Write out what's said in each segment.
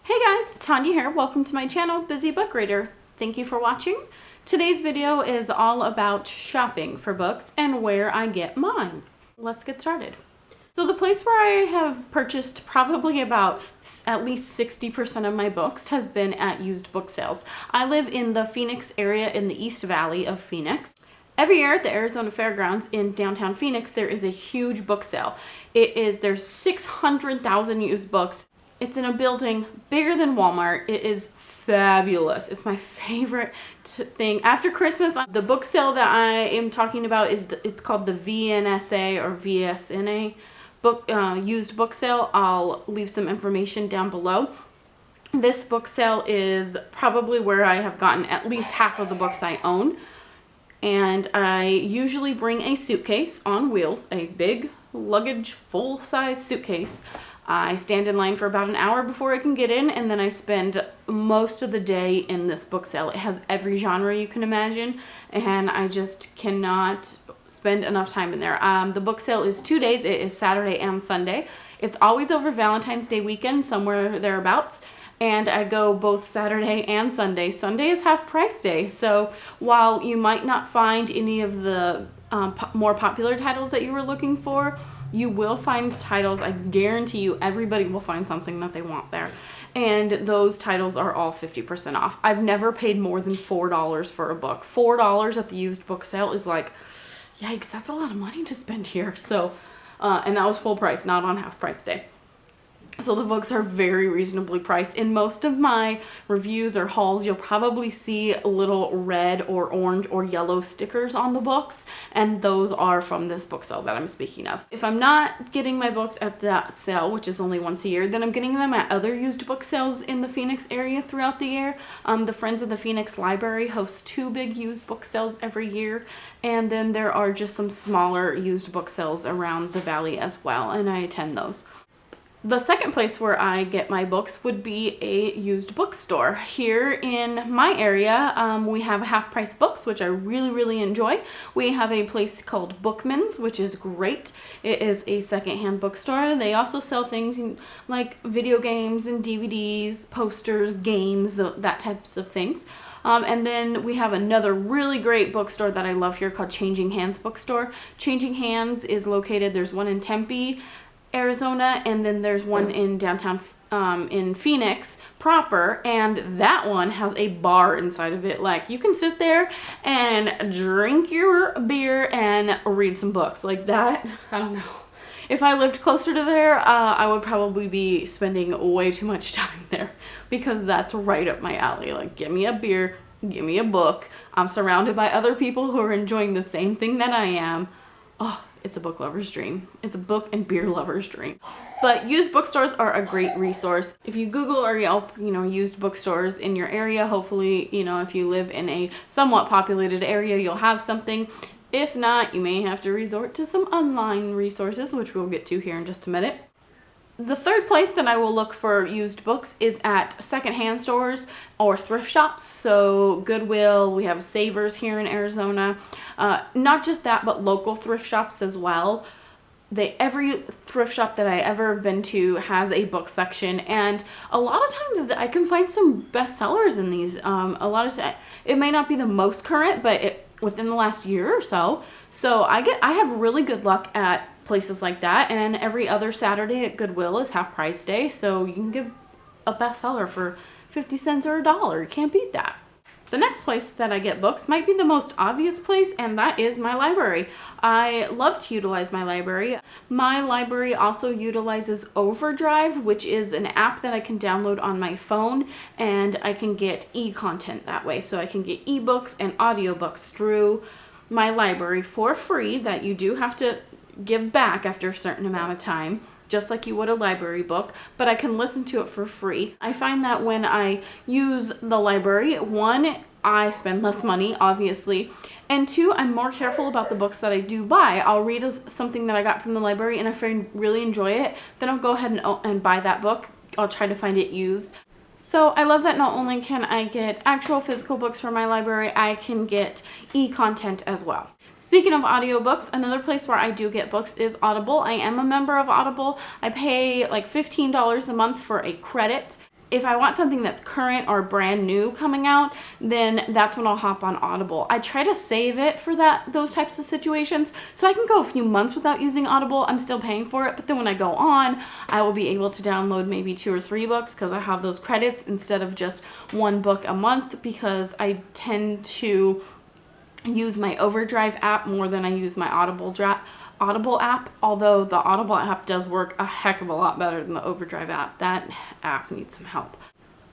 Hey guys, Tanya here. Welcome to my channel, Busy Book Reader. Thank you for watching. Today's video is all about shopping for books and where I get mine. Let's get started. So the place where I have purchased probably about at least 60% of my books has been at used book sales. I live in the Phoenix area in the East Valley of Phoenix. Every year at the Arizona Fairgrounds in downtown Phoenix, there is a huge book sale. There's 600,000 used books. It's in a building bigger than Walmart. It is fabulous. It's my favorite thing. After Christmas, the book sale that I am talking about it's called the VNSA or VSNA used book sale. I'll leave some information down below. This book sale is probably where I have gotten at least half of the books I own. And I usually bring a suitcase on wheels, a big luggage, full-size suitcase. I stand in line for about an hour before I can get in, and then I spend most of the day in this book sale. It has every genre you can imagine, and I just cannot spend enough time in there. The book sale is 2 days. It is Saturday and Sunday. It's always over Valentine's Day weekend, somewhere thereabouts, and I go both Saturday and Sunday. Sunday is half price day, so while you might not find any of the more popular titles that you were looking for, you will find titles. I guarantee you everybody will find something that they want there. And those titles are all 50% off. I've never paid more than $4 for a book. $4 at the used book sale is like, yikes, that's a lot of money to spend here. So, and that was full price, not on half price day. So the books are very reasonably priced. In most of my reviews or hauls, you'll probably see little red or orange or yellow stickers on the books, and those are from this book sale that I'm speaking of. If I'm not getting my books at that sale, which is only once a year, then I'm getting them at other used book sales in the Phoenix area throughout the year. The Friends of the Phoenix Library hosts 2 big used book sales every year, and then there are just some smaller used book sales around the valley as well, and I attend those. The second place where I get my books would be a used bookstore. Here in my area, we have half price books, which I really enjoy. We have a place called Bookman's, which is great. It is a secondhand bookstore. They also sell things like video games and DVDs, posters, games, that types of things. And then we have another really great bookstore that I love here called Changing Hands Bookstore. Changing Hands is located, there's one in Tempe, Arizona, and then there's one in downtown in Phoenix proper, and that one has a bar inside of it. Like, you can sit there and drink your beer and read some books like that. I don't know. If I lived closer to there, I would probably be spending way too much time there, because that's right up my alley. Like, give me a beer, give me a book. I'm surrounded by other people who are enjoying the same thing that I am. Oh, it's a book lover's dream. It's a book and beer lover's dream. But used bookstores are a great resource. If you Google or Yelp, used bookstores in your area, hopefully, if you live in a somewhat populated area, you'll have something. If not, you may have to resort to some online resources, which we'll get to here in just a minute. The third place that I will look for used books is at secondhand stores or thrift shops. So Goodwill, we have Savers here in Arizona. Not just that, but local thrift shops as well. Every thrift shop that I ever have been to has a book section, and a lot of times I can find some bestsellers in these. A lot of times, it may not be the most current, but within the last year or so. So I have really good luck at places like that, and every other Saturday at Goodwill is half price day, so you can get a bestseller for 50 cents or $1. You can't beat that. The next place that I get books might be the most obvious place, and that is my library. I love to utilize my library. My library also utilizes Overdrive, which is an app that I can download on my phone, and I can get e-content that way. So I can get ebooks and audiobooks through my library for free that you do have to give back after a certain amount of time, just like you would a library book, but I can listen to it for free. I find that when I use the library, 1, I spend less money, obviously, and 2, I'm more careful about the books that I do buy. I'll read something that I got from the library, and if I really enjoy it, then I'll go ahead and buy that book. I'll try to find it used. So I love that not only can I get actual physical books from my library, I can get e-content as well. Speaking of audiobooks, another place where I do get books is Audible. I am a member of Audible. I pay like $15 a month for a credit. if I want something that's current or brand new coming out, then that's when I'll hop on Audible. I try to save it for those types of situations, so I can go a few months without using Audible. I'm still paying for it, but then when I go on, I will be able to download maybe 2 or 3 books because I have those credits instead of just 1 book a month, because I tend to use my Overdrive app more than I use my Audible app, although the Audible app does work a heck of a lot better than the Overdrive app. That app needs some help.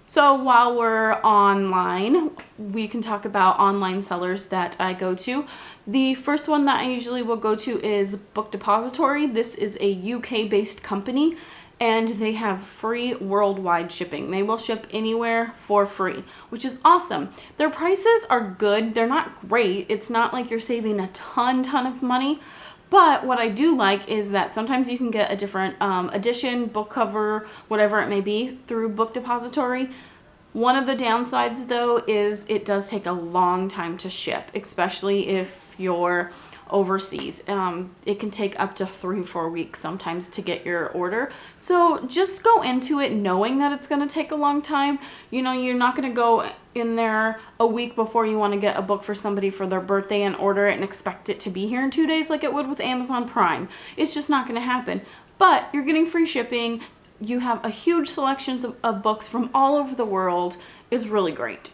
So while we're online, we can talk about online sellers that I go to. The first one that I usually will go to is Book Depository. This is a UK-based company, and they have free worldwide shipping. They will ship anywhere for free, which is awesome. Their prices are good. They're not great. It's not like you're saving a ton of money. But what I do like is that sometimes you can get a different edition, book cover, whatever it may be, through Book Depository. One of the downsides, though, is it does take a long time to ship, especially if you're overseas. It can take up to 3 or 4 weeks sometimes to get your order. So just go into it knowing that it's going to take a long time. You know, you're not going to go in there a week before you want to get a book for somebody for their birthday and order it and expect it to be here in 2 days like it would with Amazon Prime. It's just not going to happen. But you're getting free shipping. You have a huge selection of books from all over the world. It's really great.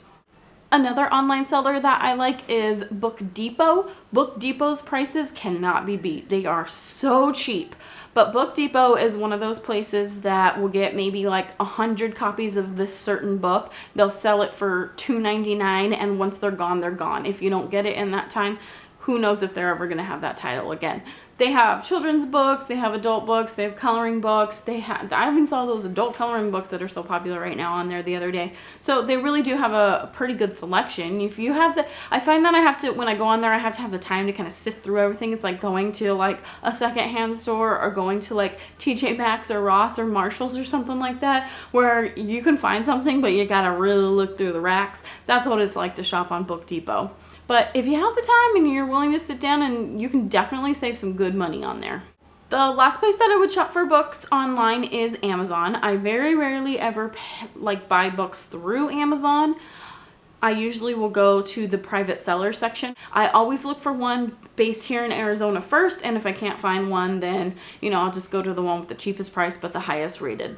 Another online seller that I like is Book Depot. Book Depot's prices cannot be beat. They are so cheap. But Book Depot is one of those places that will get maybe like 100 copies of this certain book. They'll sell it for $2.99, and once they're gone, they're gone. If you don't get it in that time, who knows if they're ever going to have that title again. They have children's books, they have adult books, they have coloring books. I even saw those adult coloring books that are so popular right now on there the other day. So they really do have a pretty good selection. If you have I find that I have to, when I go on there, I have to have the time to kind of sift through everything. It's like going to like a secondhand store or going to like TJ Maxx or Ross or Marshall's or something like that, where you can find something, but you gotta really look through the racks. That's what it's like to shop on Book Depot. But if you have the time and you're willing to sit down, and you can definitely save some good money on there. The last place that I would shop for books online is Amazon. I very rarely ever buy books through Amazon. I usually will go to the private seller section. I always look for one based here in Arizona first, and if I can't find one, then I'll just go to the one with the cheapest price but the highest rating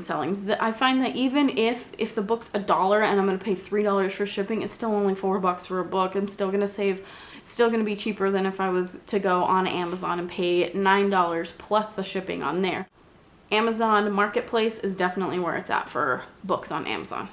sellings. I find that even if the book's $1 and I'm going to pay $3 for shipping, it's still only $4 for a book. I'm still going to save. It's still going to be cheaper than if I was to go on Amazon and pay $9 plus the shipping on there. Amazon Marketplace is definitely where it's at for books on Amazon.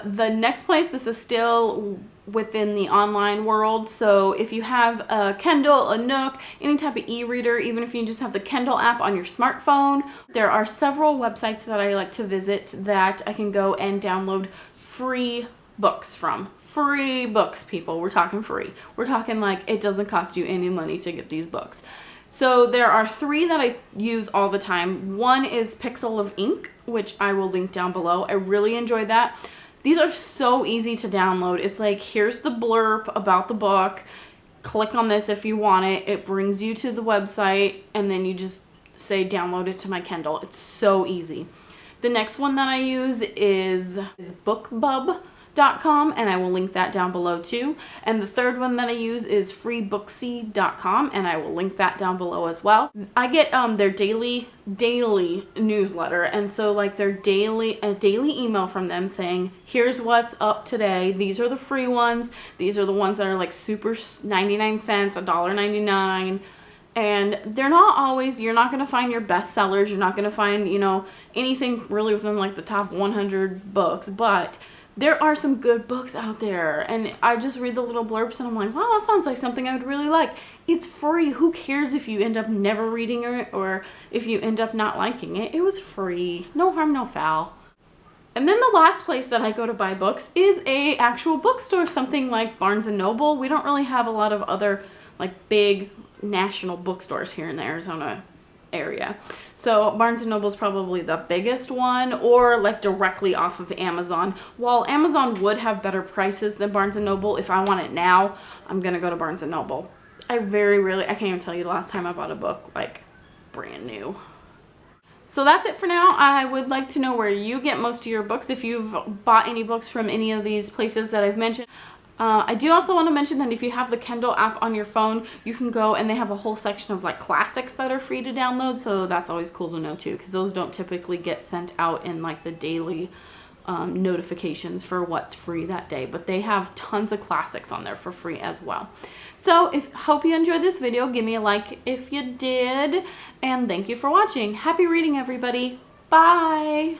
The next place, this is still within the online world. So if you have a Kindle, a Nook, any type of e-reader, even if you just have the Kindle app on your smartphone, there are several websites that I like to visit that I can go and download free books from. Free books, people. We're talking free. We're talking like it doesn't cost you any money to get these books. So there are 3 that I use all the time. One is Pixel of Ink, which I will link down below. I really enjoy that. These are so easy to download. It's like, here's the blurb about the book. Click on this if you want it. It brings you to the website, and then you just say download it to my Kindle. It's so easy. The next one that I use is BookBub.com, and I will link that down below too. And the third one that I use is freebooksy.com, and I will link that down below as well. I get their daily newsletter, and so like a daily email from them saying, here's what's up today. These are the free ones. These are the ones that are like super 99 cents, $1.99. And they're not always, you're not going to find your best sellers. You're not going to find, anything really within like the top 100 books, but there are some good books out there. And I just read the little blurbs and I'm like, wow, that sounds like something I would really like. It's free. Who cares if you end up never reading it or if you end up not liking it? It was free. No harm, no foul. And then the last place that I go to buy books is a actual bookstore, something like Barnes & Noble. We don't really have a lot of other like big national bookstores here in the Arizona area. So Barnes & Noble is probably the biggest one, or like directly off of Amazon. While Amazon would have better prices than Barnes & Noble, if I want it now, I'm gonna go to Barnes & Noble. I can't even tell you the last time I bought a book like brand new. So that's it for now. I would like to know where you get most of your books, if you've bought any books from any of these places that I've mentioned. I do also want to mention that if you have the Kindle app on your phone, you can go and they have a whole section of like classics that are free to download. So that's always cool to know too, because those don't typically get sent out in like the daily notifications for what's free that day, but they have tons of classics on there for free as well. So hope you enjoyed this video. Give me a like if you did, and thank you for watching. Happy reading, everybody. Bye.